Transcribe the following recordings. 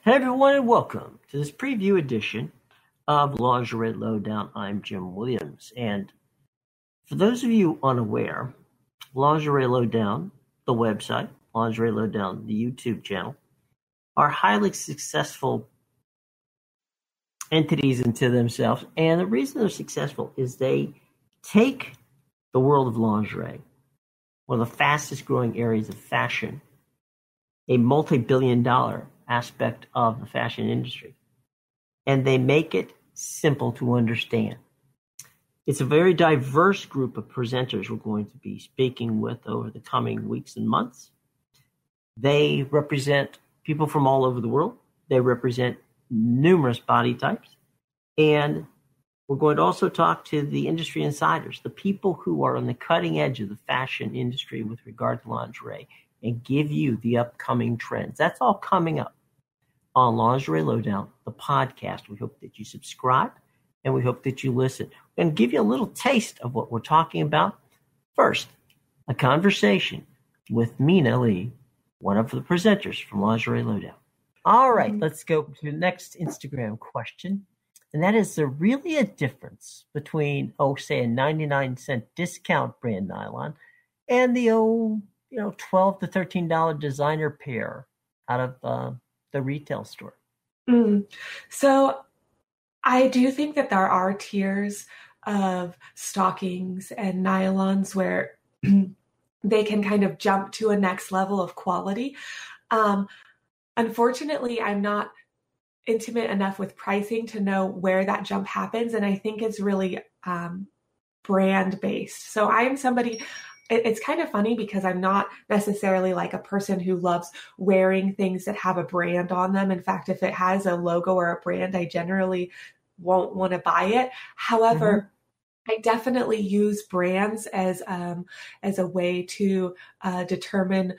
Hey everyone, and welcome to this preview edition of Lingerie Lowdown. I'm Jim Williams, and for those of you unaware, Lingerie Lowdown, the website, Lingerie Lowdown, the YouTube channel, are highly successful entities into themselves, and the reason they're successful is they take the world of lingerie, one of the fastest growing areas of fashion, a multi-billion-dollar aspect of the fashion industry, and they make it simple to understand. It's a very diverse group of presenters we're going to be speaking with over the coming weeks and months. They represent people from all over the world. They represent numerous body types. And we're going to also talk to the industry insiders, the people who are on the cutting edge of the fashion industry with regard to lingerie, and give you the upcoming trends. That's all coming up on Lingerie Lowdown, the podcast. We hope that you subscribe and we hope that you listen. We're going to give you a little taste of what we're talking about. First, a conversation with Mina Lee, one of the presenters from Lingerie Lowdown. All right, let's go to the next Instagram question. And that is, there really a difference between, say, a 99-cent discount brand nylon and the $12 to $13 designer pair out of the retail store? So I do think that there are tiers of stockings and nylons where they can kind of jump to a next level of quality. Unfortunately, I'm not intimate enough with pricing to know where that jump happens. And I think it's really brand based. So I am somebody, it's kind of funny because I'm not necessarily like a person who loves wearing things that have a brand on them. In fact, if it has a logo or a brand, I generally won't want to buy it. However, I definitely use brands as a way to determine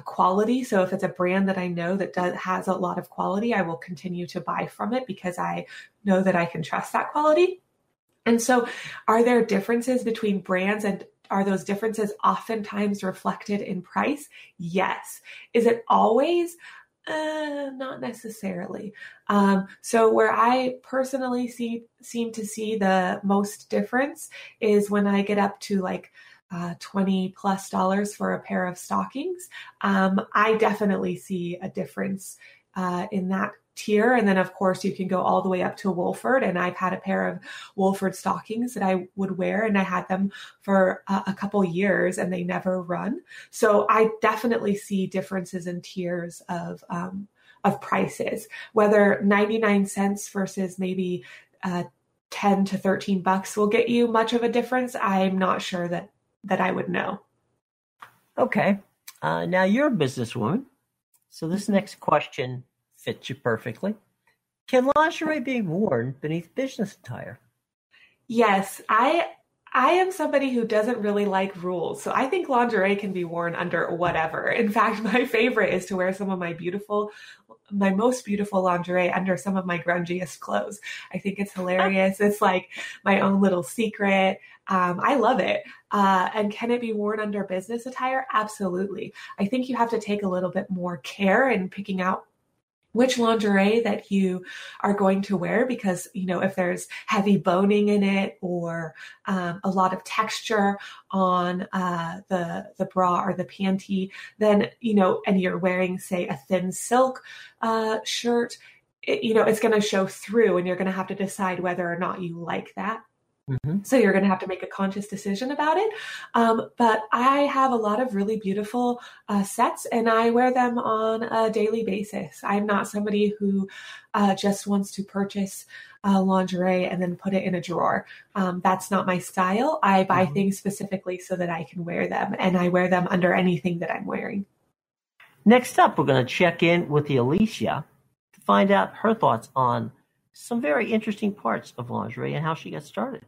quality. So if it's a brand that I know that has a lot of quality, I will continue to buy from it because I know that I can trust that quality. And so are there differences between brands, and are those differences oftentimes reflected in price? Yes. Is it always? Not necessarily. So where I personally seem to see the most difference is when I get up to like $20+ for a pair of stockings. I definitely see a difference in that tier. And then of course you can go all the way up to Wolford, and I've had a pair of Wolford stockings that I would wear, and I had them for a couple years and they never run. So I definitely see differences in tiers of prices, whether 99 cents versus maybe 10 to 13 bucks will get you much of a difference. I'm not sure that I would know. Okay. Now you're a businesswoman, so this next question fits you perfectly. Can lingerie be worn beneath business attire? Yes, I am somebody who doesn't really like rules. So I think lingerie can be worn under whatever. In fact, my favorite is to wear some of my most beautiful lingerie under some of my grungiest clothes. I think it's hilarious. It's like my own little secret. I love it. And can it be worn under business attire? Absolutely. I think you have to take a little bit more care in picking out which lingerie that you are going to wear, because, if there's heavy boning in it or a lot of texture on the bra or the panty, then, and you're wearing, say, a thin silk shirt, it's going to show through, and you're going to have to decide whether or not you like that. So you're going to have to make a conscious decision about it. But I have a lot of really beautiful sets, and I wear them on a daily basis. I'm not somebody who just wants to purchase lingerie and then put it in a drawer. That's not my style. I buy things specifically so that I can wear them, and I wear them under anything that I'm wearing. Next up, we're going to check in with Alicia to find out her thoughts on some very interesting parts of lingerie and how she got started.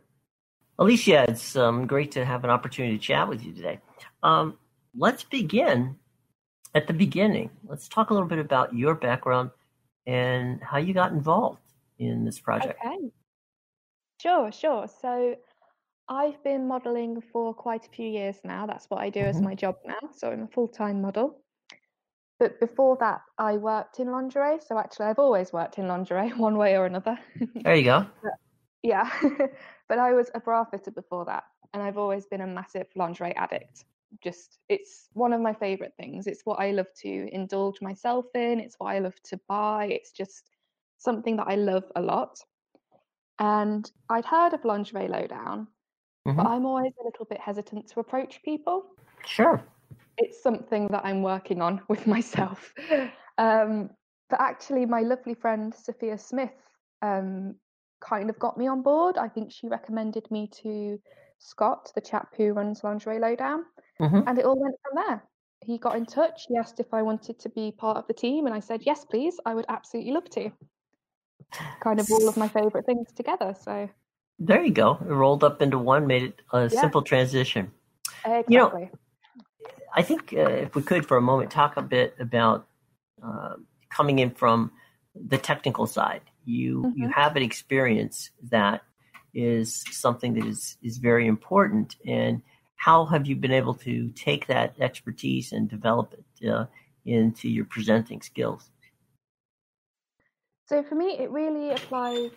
Alicia, it's great to have an opportunity to chat with you today. Let's begin at the beginning. Let's talk a little bit about your background and how you got involved in this project. Okay. Sure. So I've been modeling for quite a few years now. That's what I do as my job now. So I'm a full-time model. But before that, I worked in lingerie. So actually, I've always worked in lingerie one way or another. There you go. Yeah. But I was a bra fitter before that. And I've always been a massive lingerie addict. Just, it's one of my favorite things. It's what I love to indulge myself in. It's what I love to buy. It's just something that I love a lot. And I'd heard of Lingerie Lowdown, but Hmm. I'm always a little bit hesitant to approach people. Sure. It's something that I'm working on with myself. But actually, my lovely friend Sophia Smith kind of got me on board. I think she recommended me to Scott, the chap who runs Lingerie Lowdown, Hmm. and it all went from there. He got in touch. He asked if I wanted to be part of the team, and I said yes, please. I would absolutely love to. Kind of all of my favorite things together. So There you go. It rolled up into one, made it a yeah, simple transition. exactly. I think if we could for a moment talk a bit about coming in from the technical side. You have an experience that is something that is very important. And how have you been able to take that expertise and develop it into your presenting skills? So for me, it really applies.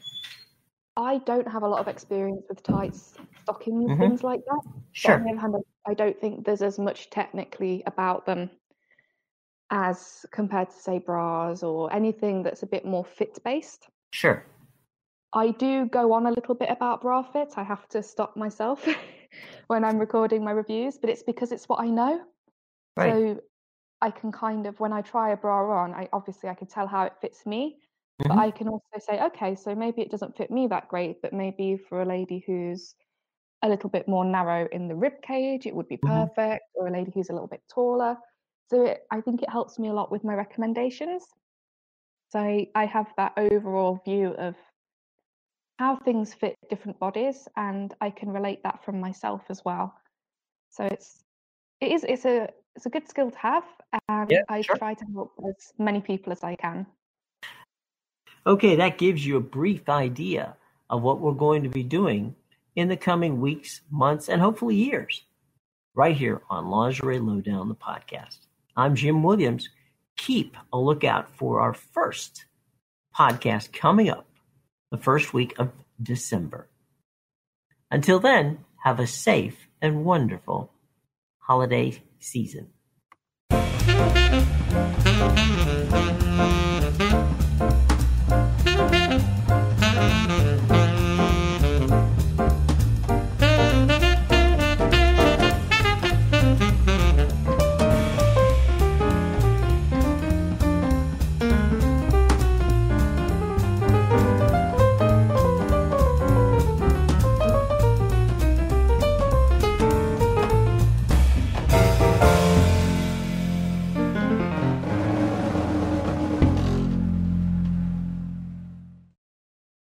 I don't have a lot of experience with tights, stockings, Mm-hmm. things like that. But on Sure. the other hand, I don't think there's as much technically about them as compared to, say, bras or anything that's a bit more fit based. Sure. I do go on a little bit about bra fit. I have to stop myself when I'm recording my reviews, but it's because it's what I know. Right. So I can kind of, when I try a bra on, I can tell how it fits me, but Mm-hmm. I can also say, okay, so maybe it doesn't fit me that great, but maybe for a lady who's a little bit more narrow in the rib cage, it would be Mm-hmm. perfect, or a lady who's a little bit taller. So I think it helps me a lot with my recommendations. So I have that overall view of how things fit different bodies, and I can relate that from myself as well. So it's a good skill to have, and Yeah, I sure. try to help as many people as I can. Okay, that gives you a brief idea of what we're going to be doing in the coming weeks, months, and hopefully years, right here on Lingerie Lowdown, the podcast. I'm Jim Williams. Keep a lookout for our first podcast coming up the first week of December. Until then, have a safe and wonderful holiday season.